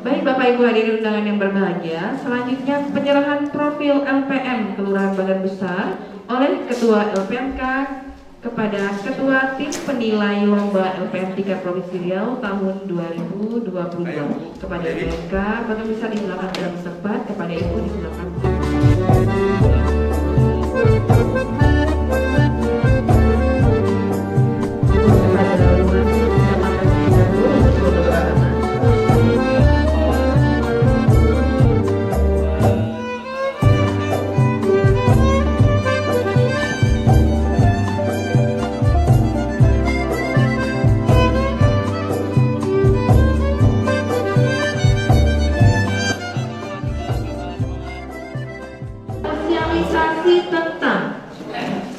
Baik Bapak Ibu hadirin undangan yang berbahagia, selanjutnya penyerahan profil LPM Kelurahan Bagan Besar oleh Ketua LPMK kepada Ketua Tim Penilai Lomba LPM Tingkat Provinsi Riau tahun 2022. Kepada LPMK, Bagan Besar disilakan dalam tempat, kepada Ibu disilakan.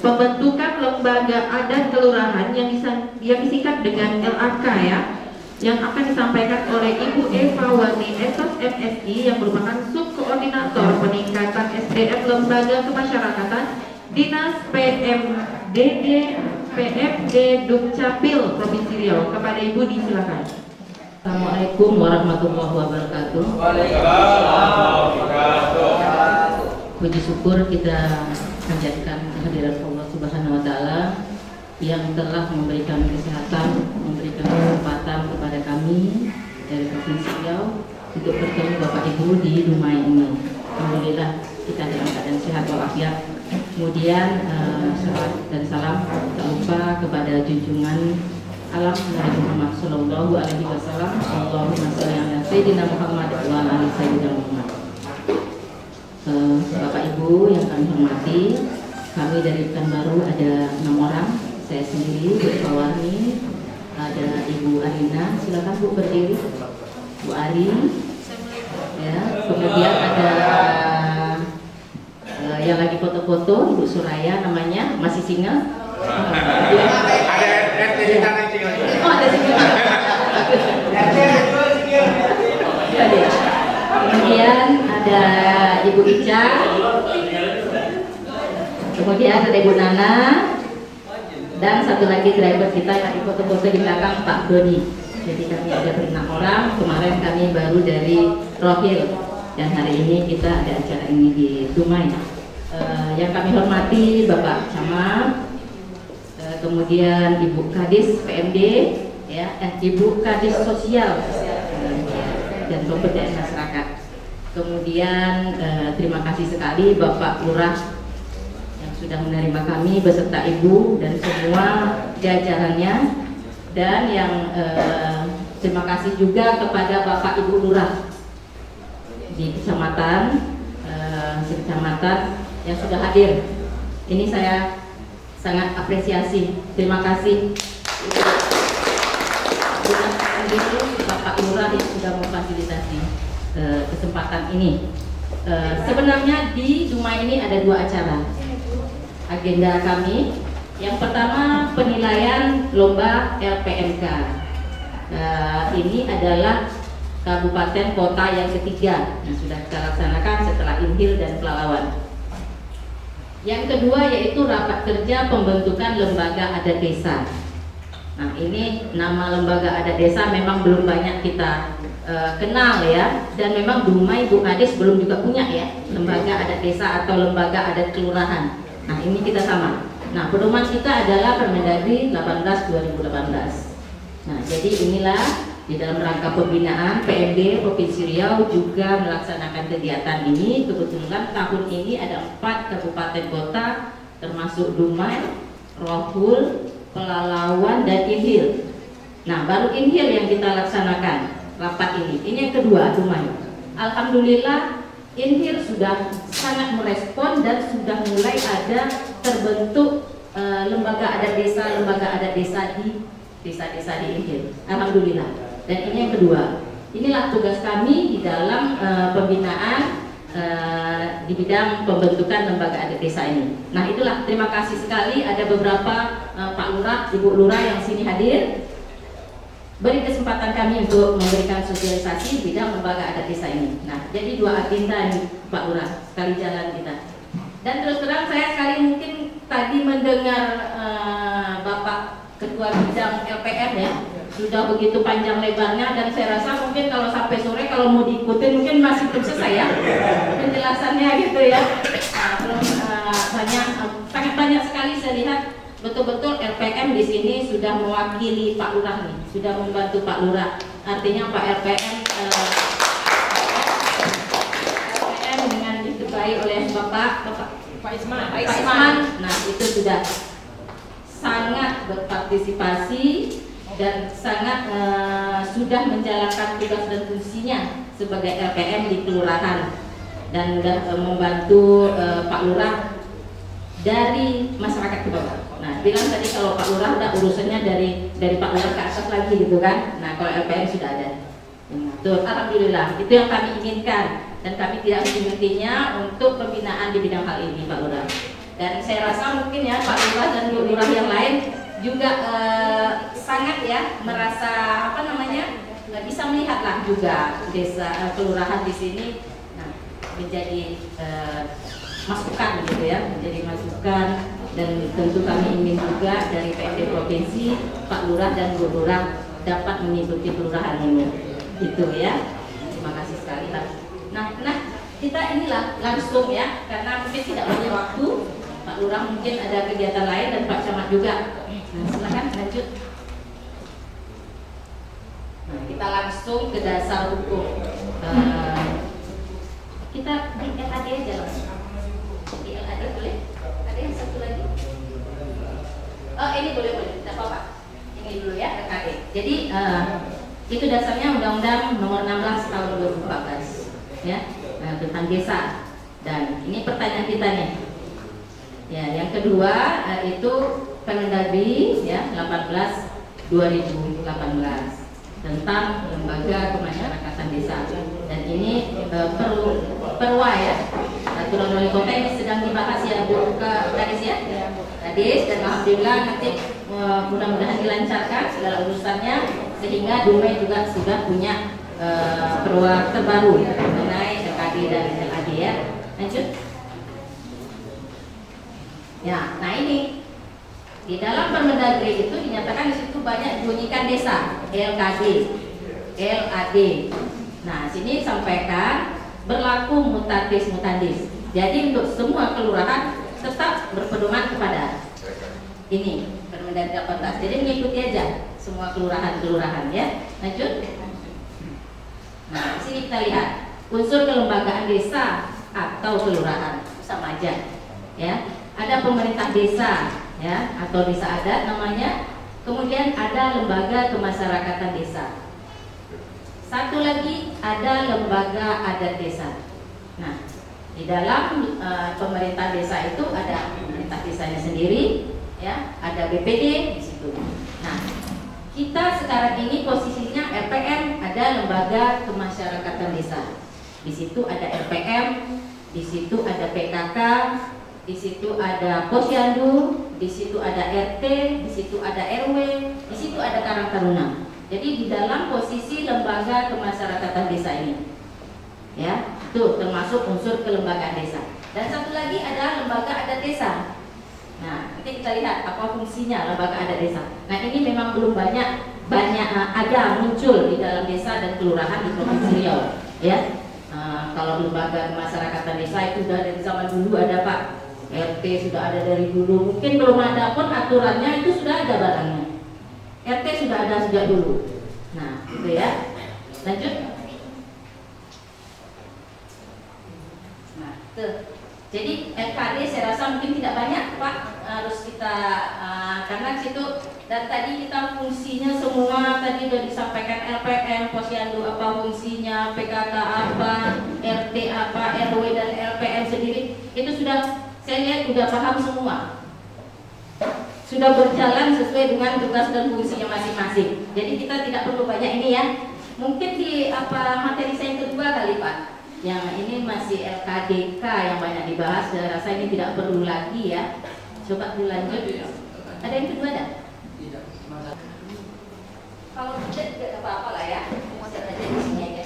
Pembentukan lembaga adat kelurahan yang disingkat dengan LAK ya, yang akan disampaikan oleh Ibu Eva Warni Etos MSI yang merupakan Subkoordinator Peningkatan SDM Lembaga Kemasyarakatan Dinas PMD Dukcapil Provinsi Riau. Kepada Ibu disilakan. Assalamualaikum warahmatullahi wabarakatuh. Puji syukur kita menjadikan kehadiran Allah Subhanahu wa Ta'ala yang telah memberikan kesehatan, memberikan kesempatan kepada kami dari Provinsi Riau untuk bertemu Bapak Ibu di rumah ini. Alhamdulillah kita dalam keadaan sehat walafiat. Kemudian salam dan salam tak lupa kepada junjungan alam Nabi Muhammad Sallallahu Alaihi Wasallam. Allahumma sholli ala Sayyidina Muhammad wa ala ali Sayyidina Muhammad. Bapak Ibu yang kami hormati, kami dari Pekanbaru ada 6 orang. Saya sendiri, Bu Eva Warni, ada Ibu Arina, silakan Bu berdiri, Bu Ari, ya. Kemudian ada yang lagi foto-foto, Ibu Suraya namanya, masih single. Ada single. Oh ada single. Kemudian ada Ibu Ica, kemudian ada Ibu Nana, dan satu lagi driver kita yang di foto-foto di belakang Pak Dodi. Jadi kami ada 6 orang. Kemarin kami baru dari Rohil dan hari ini kita ada acara ini di Dumai. Yang kami hormati Bapak Camat, kemudian Ibu Kadis PMD, ya, Ibu Kadis Sosial dan Pemberdayaan Masyarakat. Kemudian terima kasih sekali Bapak Lurah yang sudah menerima kami beserta Ibu dan semua jajarannya, dan yang terima kasih juga kepada Bapak Ibu Lurah di kecamatan yang sudah hadir. Ini saya sangat apresiasi. Terima kasih Bapak Lurah yang sudah memfasilitasi kesempatan ini. Sebenarnya di Dumai ini ada 2 acara agenda kami. Yang pertama penilaian lomba LPMK. Ini adalah kabupaten kota yang ketiga yang sudah kita laksanakan setelah Inhil dan Pelalawan. Yang kedua yaitu rapat kerja pembentukan lembaga adat desa. Nah, ini nama lembaga adat desa memang belum banyak kita kenal ya, dan memang Dumai Bu Kadis belum juga punya ya lembaga adat desa atau lembaga adat kelurahan. Nah, ini kita sama. Nah, pedoman kita adalah Permendagri 18/2018. Nah, jadi inilah di dalam rangka pembinaan PMD Provinsi Riau juga melaksanakan kegiatan ini. Kebetulan tahun ini ada 4 kabupaten kota termasuk Dumai, Rohul, Pelalawan, dan Inhil. Nah, baru Inhil yang kita laksanakan rapat ini. Ini yang kedua, Dumai. Alhamdulillah Inhil sudah sangat merespon dan sudah mulai ada terbentuk lembaga adat desa di desa-desa di Inhil. Alhamdulillah. Dan ini yang kedua. Inilah tugas kami di dalam pembinaan di bidang pembentukan lembaga adat desa ini. Nah, itulah, terima kasih sekali ada beberapa Pak Lurah, Ibu Lurah yang sini hadir. Beri kesempatan kami untuk memberikan sosialisasi bidang lembaga adat desa ini. Nah, jadi 2 agenda nih Pak Lurah, sekali jalan kita. Dan terus terang saya sekali mungkin tadi mendengar Bapak Ketua Bidang LPM ya, sudah begitu panjang lebarnya, dan saya rasa mungkin kalau sampai sore kalau mau diikutin mungkin masih belum selesai ya penjelasannya gitu ya. Nah, belum sangat banyak sekali saya lihat betul-betul LPM di sini sudah mewakili Pak Lurah nih, sudah membantu Pak Lurah. Artinya Pak LPM dengan diketuai oleh Bapak Isman. Nah, itu sudah sangat berpartisipasi dan sangat sudah menjalankan tugas dan fungsinya sebagai LPM di kelurahan dan membantu Pak Lurah dari masyarakat ke bawah. Nah, bilang tadi kalau Pak Lurah udah urusannya dari Pak Lurah ke atas lagi gitu kan. Nah, kalau LPM sudah ada. Tuh, alhamdulillah itu yang kami inginkan dan kami tidak henti-hentinya untuk pembinaan di bidang hal ini Pak Lurah. Dan saya rasa mungkin ya Pak Lurah dan lurah yang lain juga sangat ya merasa bisa melihatlah juga desa kelurahan di sini menjadi masukan gitu ya, menjadi masukan. Dan tentu kami ingin juga dari PMD Provinsi Pak Lurah dan Bu Lurah dapat mengikuti kelurahan ini gitu ya. Terima kasih sekali lah. Nah kita inilah langsung ya, karena mungkin tidak punya waktu. Pak Lurah mungkin ada kegiatan lain dan Pak Camat juga. Nah, silakan lanjut. Nah, kita langsung ke dasar hukum. Kita di LAD aja langsung. Di LAD boleh? Ada yang satu lagi? Oh, ini boleh, tidak apa-apa. Ini dulu ya, LAD. Jadi itu dasarnya Undang-Undang Nomor 16 Tahun 2014 ya, tentang desa. Dan ini pertanyaan kita nih. Ya, yang kedua itu Permendagri ya 18/2018 tentang lembaga kemasyarakatan desa. Dan ini perwa ya, aturan wali kota ini sedang dibahas ya Bu Kadis ya. Kadis, dan alhamdulillah nanti mudah-mudahan dilancarkan segala urusannya sehingga Dumai juga sudah punya perwa terbaru mengenai LKD dan LAD ya. Lanjut. Ya, nah ini di dalam Permendagri itu dinyatakan di situ banyak dibunyikan desa, LKD, LAD. Nah, sini sampaikan berlaku mutatis mutandis. Jadi untuk semua kelurahan tetap berpedoman kepada ini Permendagri 18. Jadi mengikuti aja semua kelurahan ya. Lanjut. Nah, di sini kita lihat unsur kelembagaan desa atau kelurahan sama aja ya. Ada pemerintah desa ya, atau desa adat namanya. Kemudian ada lembaga kemasyarakatan desa. Satu lagi ada lembaga adat desa. Nah, di dalam pemerintah desa itu ada pemerintah desanya sendiri ya, ada BPD di situ. Nah, kita sekarang ini posisinya RPM, ada lembaga kemasyarakatan desa. Di situ ada RPM, di situ ada PKK, di situ ada posyandu, di situ ada RT, di situ ada RW, di situ ada Karang Taruna. Jadi di dalam posisi lembaga kemasyarakatan desa ini, ya, itu termasuk unsur kelembagaan desa. Dan satu lagi ada lembaga adat desa. Nah, nanti kita lihat apa fungsinya lembaga adat desa. Nah, ini memang belum banyak ada muncul di dalam desa dan kelurahan di Provinsi Riau, ya. Kalau lembaga kemasyarakatan desa itu sudah dari zaman dulu ada Pak. RT sudah ada dari dulu, mungkin belum ada pun aturannya itu sudah ada barangnya. RT sudah ada sejak dulu. Nah, gitu ya. Lanjut. Nah, tuh. Jadi LKD saya rasa mungkin tidak banyak Pak, harus kita karena situ dan tadi kita fungsinya semua tadi sudah disampaikan LPM, posyandu apa fungsinya, PKK apa, RT apa, RW dan LPM sendiri itu sudah saya lihat sudah paham semua, sudah berjalan sesuai dengan tugas dan fungsinya masing-masing. Jadi kita tidak perlu banyak ini ya. Mungkin di materi saya yang kedua kali Pak, yang ini masih LKDK yang banyak dibahas. Saya rasa ini tidak perlu lagi ya. Coba dilanjut. Ada yang kedua ada? Tidak. Kalau tidak tidak apa-apa lah ya. Masih aja di sini aja.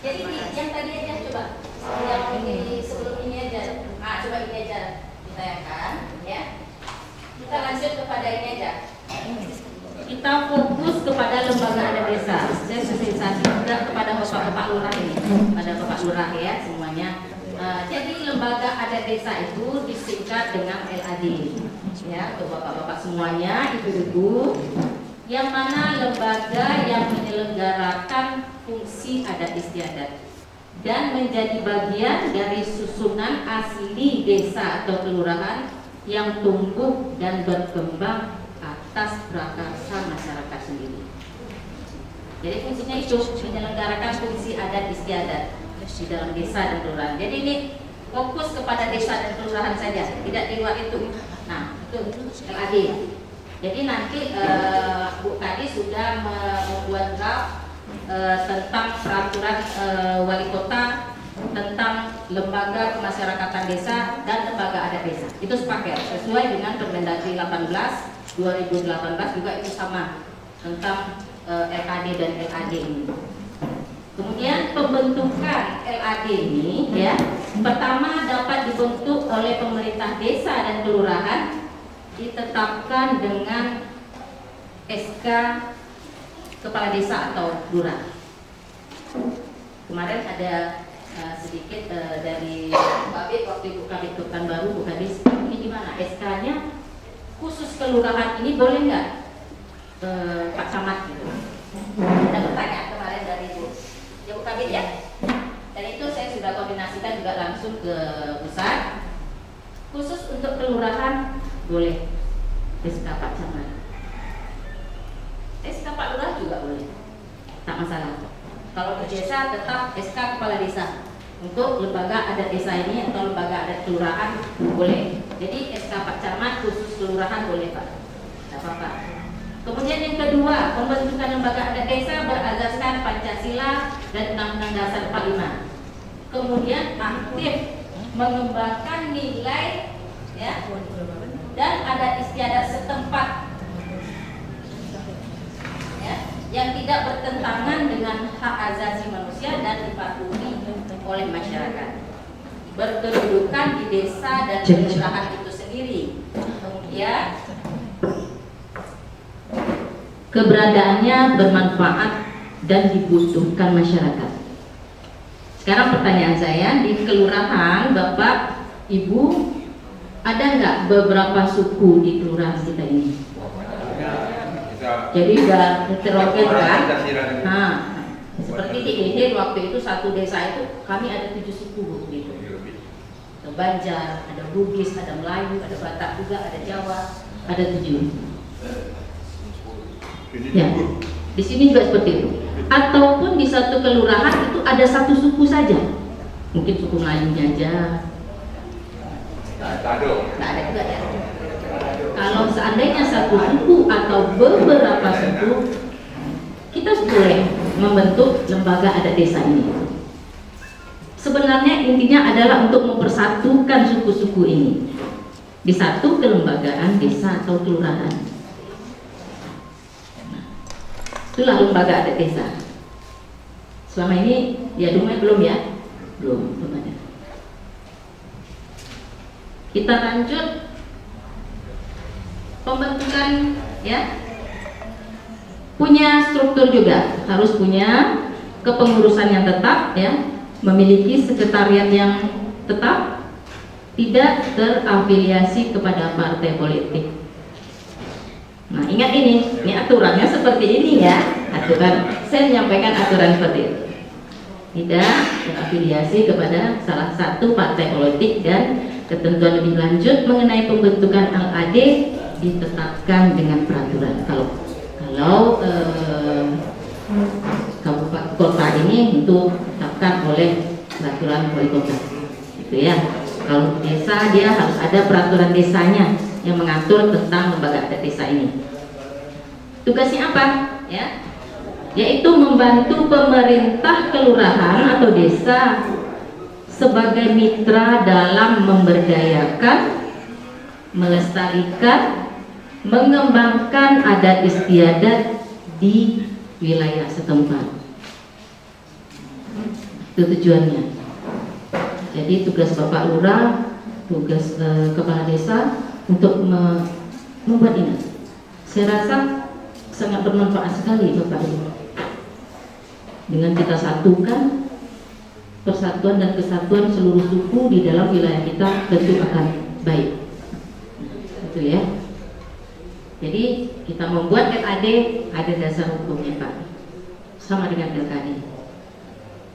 Jadi yang tadi aja coba. Yang ini sebelum ini aja. Coba ini aja ditayangkan ya. Kita lanjut kepada ini aja. Kita fokus kepada lembaga Lurah ini, pada Bapak Lurah ya semuanya. Jadi lembaga adat desa itu disingkat dengan LAD ya, untuk bapak-bapak semuanya, ibu-ibu, yang mana lembaga yang menyelenggarakan fungsi adat istiadat dan menjadi bagian dari susunan asli desa atau kelurahan yang tumbuh dan berkembang atas prakarsa masyarakat sendiri. Jadi fungsinya itu menyelenggarakan fungsi adat istiadat di dalam desa dan kelurahan. Jadi ini fokus kepada desa dan kelurahan saja, tidak di luar itu. Nah, itu LAD. Jadi nanti Bu Kadi sudah membuat draft tentang peraturan wali kota tentang lembaga pemasyarakatan desa dan lembaga adat desa. Itu sepaket sesuai dengan Permendagri 18 2018 juga itu sama tentang LKD dan LAD ini. Kemudian pembentukan LAD ini ya, pertama dapat dibentuk oleh pemerintah desa dan kelurahan, ditetapkan dengan SK kepala desa atau lurah. Kemarin ada sedikit dari Bu Kabid, waktu Ibu Kabid Pekanbaru, Bu Kabid ini gimana SK-nya khusus kelurahan ini boleh nggak Pak Camat gitu? Ada pertanyaan kemarin dari Bu Kabid ya. Dan itu saya sudah koordinasikan juga langsung ke pusat. Khusus untuk kelurahan boleh SK Pak Camat. SK Pak Lurah juga boleh, tak masalah. Kalau di desa tetap SK kepala desa. Untuk lembaga adat desa ini atau lembaga adat kelurahan boleh. Jadi SK Pak Camat khusus kelurahan boleh Pak, tidak apa-apa. Kemudian yang kedua, pembentukan lembaga adat desa berasaskan Pancasila dan Undang-Undang Dasar 45. Kemudian aktif mengembangkan nilai ya, dan adat istiadat setempat ya, yang tidak bertentangan dengan hak asasi manusia dan dipatuhi oleh masyarakat. Berkedudukan di desa dan kelurahan itu sendiri. Kemudian keberadaannya bermanfaat dan dibutuhkan masyarakat. Sekarang pertanyaan saya, di kelurahan Bapak, Ibu, ada nggak beberapa suku di kelurahan kita ini? Jadi udah heterogen kan? Nah, seperti di Eden waktu itu satu desa itu kami ada 7 suku gitu. Ada Banjar, ada Bugis, ada Melayu, ada Batak juga, ada Jawa, ada 7. Ya, di sini juga seperti itu. Ataupun di satu kelurahan itu ada satu suku saja, mungkin suku Melayunya aja. Nggak ada juga ya. Kalau seandainya satu suku atau beberapa suku, kita boleh membentuk lembaga adat desa ini. Sebenarnya intinya adalah untuk mempersatukan suku-suku ini di satu kelembagaan desa atau kelurahan. Itulah lembaga adat desa. Selama ini ya Dumai belum ya? Belum ada. Kita lanjut pembentukan ya. Punya struktur juga, harus punya kepengurusan yang tetap ya, memiliki sekretariat yang tetap, tidak terafiliasi kepada partai politik. Nah, ingat ini aturannya seperti ini ya. Aturan, saya menyampaikan aturan seperti itu. Tidak terafiliasi kepada salah satu partai politik, dan ketentuan lebih lanjut mengenai pembentukan LAD ditetapkan dengan peraturan. Kalau kabupaten kota ini untuk ditetapkan oleh peraturan wali kota, gitu ya. Kalau desa dia harus ada peraturan desanya yang mengatur tentang lembaga adat desa ini. Tugasnya apa? Ya, yaitu membantu pemerintah kelurahan atau desa sebagai mitra dalam memberdayakan, melestarikan, mengembangkan adat istiadat di wilayah setempat. Itu tujuannya. Jadi tugas Bapak Lurah, tugas kepala desa untuk membuat ini. Saya rasa sangat bermanfaat sekali Bapak Ibu. dengan kita satukan persatuan dan kesatuan seluruh suku di dalam wilayah kita tentu akan baik. Betul ya. Jadi kita membuat LAD ada dasar hukumnya Pak, sama dengan LKD.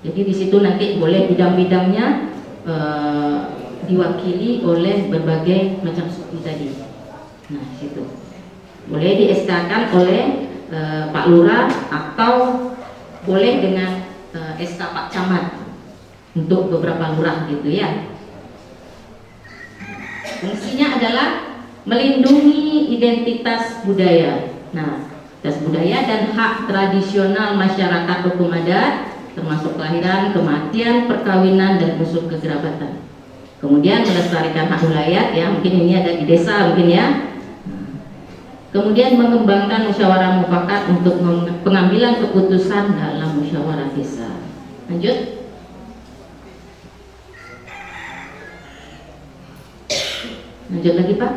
Jadi di situ nanti boleh bidang-bidangnya diwakili oleh berbagai macam suku tadi. Nah situ boleh di-SK-kan oleh Pak Lurah atau boleh dengan SK Pak Camat untuk beberapa lurah gitu ya. Fungsinya adalah melindungi identitas budaya. Nah, identitas budaya dan hak tradisional masyarakat hukum adat termasuk kelahiran, kematian, perkawinan dan unsur kekerabatan. Kemudian melestarikan hak wilayah ya, mungkin ini ada di desa mungkin ya. Kemudian mengembangkan musyawarah mufakat untuk pengambilan keputusan dalam musyawarah desa. Lanjut. Lanjut lagi Pak.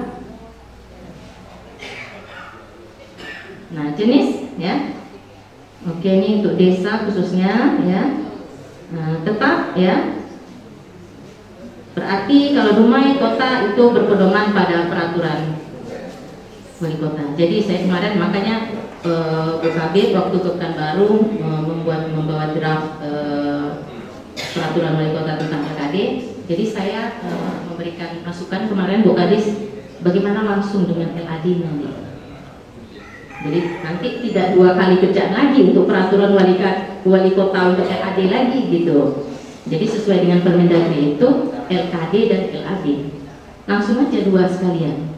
Nah jenis ya. Oke ini untuk desa khususnya ya. Nah, tetap ya. Berarti kalau Dumai kota itu berpedoman pada peraturan wali kota. Jadi saya kemarin makanya BKB waktu ke Pekanbaru membawa draft peraturan wali kota tentang LKD. Jadi saya memberikan masukan kemarin Bu Kadis bagaimana langsung dengan LAD nanti. Jadi nanti tidak 2 kali kerjaan lagi untuk peraturan wali kota untuk LAD lagi gitu. Jadi sesuai dengan Permendagri itu LKD dan LAD langsung aja 2 sekalian.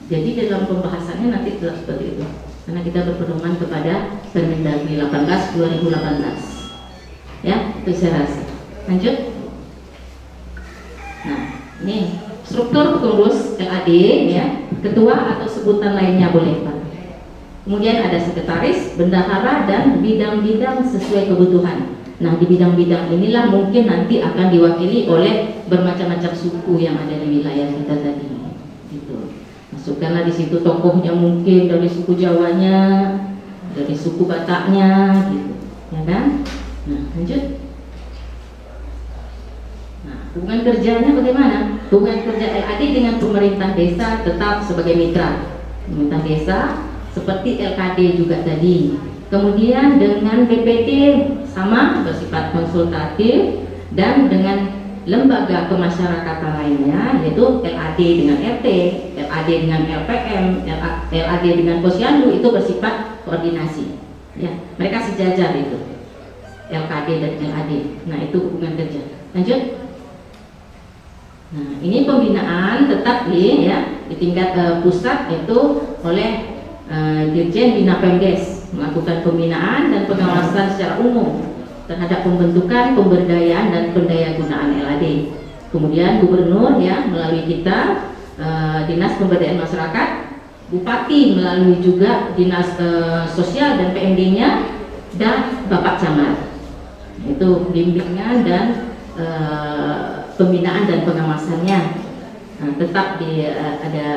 Jadi dalam pembahasannya nanti tetap seperti itu karena kita berpedoman kepada Permendagri 18/2018 ya, itu saya rasa. Lanjut. Nah, ini struktur pengurus LAD ya, ketua atau sebutan lainnya boleh Pak. Kemudian ada sekretaris, bendahara dan bidang-bidang sesuai kebutuhan. Nah, di bidang-bidang inilah mungkin nanti akan diwakili oleh bermacam-macam suku yang ada di wilayah kita tadi. Gitu. Masukkanlah di situ tokohnya mungkin dari suku Jawanya, dari suku Bataknya, gitu, ya kan? Nah, lanjut. Hubungan kerjanya bagaimana? Hubungan kerja LAD dengan pemerintah desa tetap sebagai mitra. Pemerintah desa seperti LKD juga tadi. Kemudian dengan BPT sama bersifat konsultatif dan dengan lembaga kemasyarakatan lainnya yaitu LAD dengan RT, LAD dengan LPM, LAD dengan Posyandu itu bersifat koordinasi. Ya, mereka sejajar itu. LKD dan LAD. Nah, itu hubungan kerja. Lanjut. Nah, ini pembinaan tetap di tingkat pusat itu oleh Dirjen Bina Pemdes melakukan pembinaan dan pengawasan secara umum terhadap pembentukan, pemberdayaan dan pendayagunaan LAD. Kemudian gubernur ya melalui kita Dinas Pemberdayaan Masyarakat, Bupati melalui juga Dinas Sosial dan PMD-nya dan Bapak Camat. Itu bimbingan dan pembinaan dan pengawasannya. Nah, tetap ada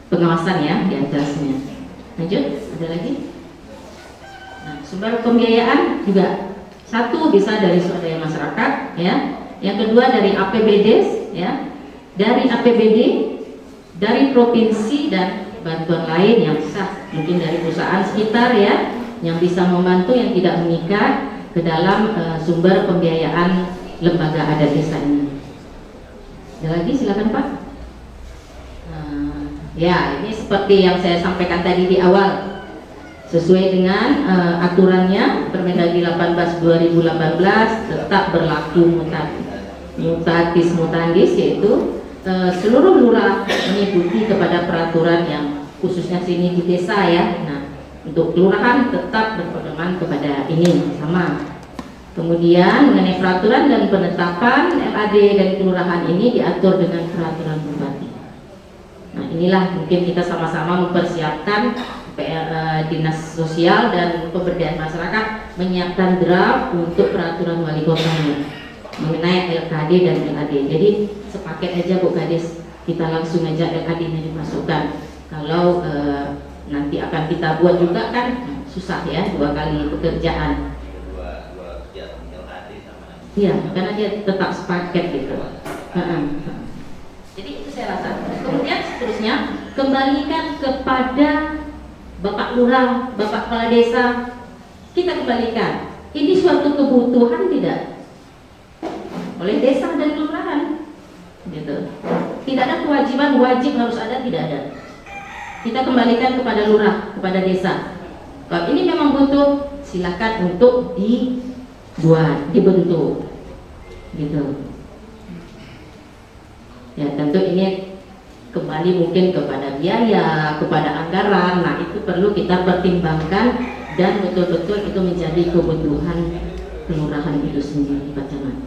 pengawasan ya di atasnya. Lanjut, ada lagi. Nah, sumber pembiayaan juga satu bisa dari swadaya masyarakat ya. Yang kedua dari APBD ya. Dari APBD, dari provinsi dan bantuan lain yang sah, mungkin dari perusahaan sekitar ya yang bisa membantu yang tidak mengikat ke dalam sumber pembiayaan lembaga adat desa ini. Ada lagi silakan Pak. Ya ini seperti yang saya sampaikan tadi di awal, sesuai dengan aturannya Permendagri 18/2018 tetap berlaku mutatis mutandis, yaitu seluruh lurah mengikuti kepada peraturan yang khususnya sini di desa ya. Nah, untuk kelurahan tetap berpedoman kepada ini sama. Kemudian mengenai peraturan dan penetapan LAD dan kelurahan ini diatur dengan peraturan bupati. Nah, inilah mungkin kita sama-sama mempersiapkan Dinas Sosial dan Pemberdayaan Masyarakat menyiapkan draft untuk peraturan wali kotanya mengenai LKD dan LAD. Jadi sepaket aja Bu Kades, kita langsung aja LAD-nya dimasukkan. Kalau nanti akan kita buat juga kan susah ya, 2 kali pekerjaan. Dua kegiatan LAD sama. Iya, karena dia tetap sepaket gitu. Jadi itu saya rasa. Kemudian seterusnya kembalikan kepada Bapak Lurah, Bapak Kepala Desa. Kita kembalikan. Ini suatu kebutuhan tidak oleh desa dan kelurahan, gitu. Tidak ada kewajiban wajib harus ada, tidak ada. Kita kembalikan kepada lurah, kepada desa. Kalau ini memang butuh, silakan untuk dibuat, dibentuk, gitu. Ya tentu ini kembali mungkin kepada biaya, kepada anggaran. Nah itu perlu kita pertimbangkan dan betul-betul itu menjadi kebutuhan kelurahan itu sendiri, Pak Camat.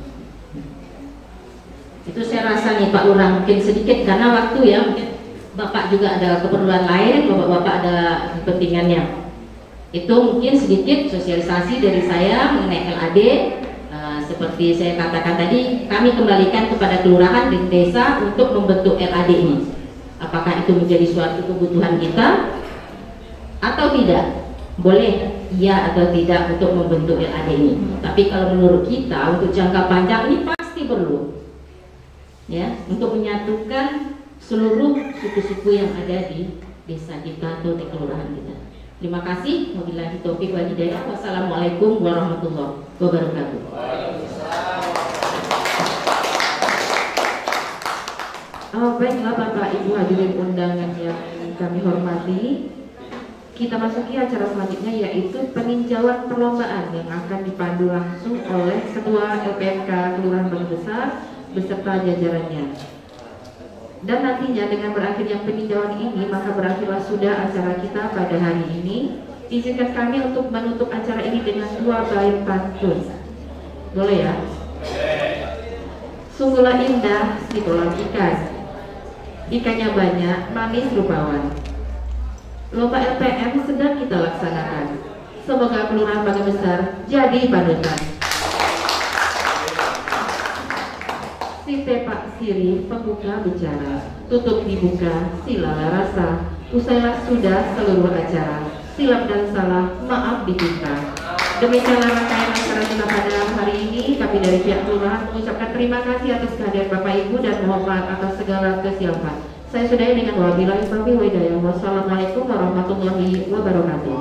Itu saya rasa nih Pak Lurah, mungkin sedikit karena waktu ya, mungkin Bapak juga ada keperluan lain, Bapak-bapak ada kepentingannya. Itu mungkin sedikit sosialisasi dari saya mengenai LAD. Seperti saya katakan tadi, kami kembalikan kepada kelurahan dan desa untuk membentuk LAD ini. Apakah itu menjadi suatu kebutuhan kita atau tidak? Boleh iya atau tidak untuk membentuk LAD ini. Tapi kalau menurut kita untuk jangka panjang ini pasti perlu, ya, untuk menyatukan seluruh suku-suku yang ada di desa kita atau di kelurahan kita. Terima kasih. Wabillahi taufiq wal hidayah. Wassalamualaikum warahmatullahi wabarakatuh. Baiklah Bapak Ibu hadirin undangan yang kami hormati, kita masuki acara selanjutnya yaitu peninjauan perlombaan yang akan dipandu langsung oleh Ketua LPMK Kelurahan Bangun Besar beserta jajarannya. Dan nantinya dengan berakhirnya peninjauan ini, maka berakhirlah sudah acara kita pada hari ini. Izinkan kami untuk menutup acara ini dengan 2 bait pantun. Boleh ya? Sungguhlah indah si kolam ikan, ikannya banyak, manis rupawan. Lomba LPM sedang kita laksanakan. Semoga Kelurahan Bangun Besar jadi panutan. Si tepak sirih pembuka bicara, tutup dibuka silala rasa. Usailah sudah seluruh acara, silap dan salah maaf diminta. Demikianlah rangkaian acara kita pada hari ini. Kami dari pihak kelurahan mengucapkan terima kasih atas kehadiran Bapak Ibu dan mohon maaf atas segala kesiapan. Saya sudahi dengan wabillahi taufiq wal hidayah. Wassalamualaikum warahmatullahi wabarakatuh.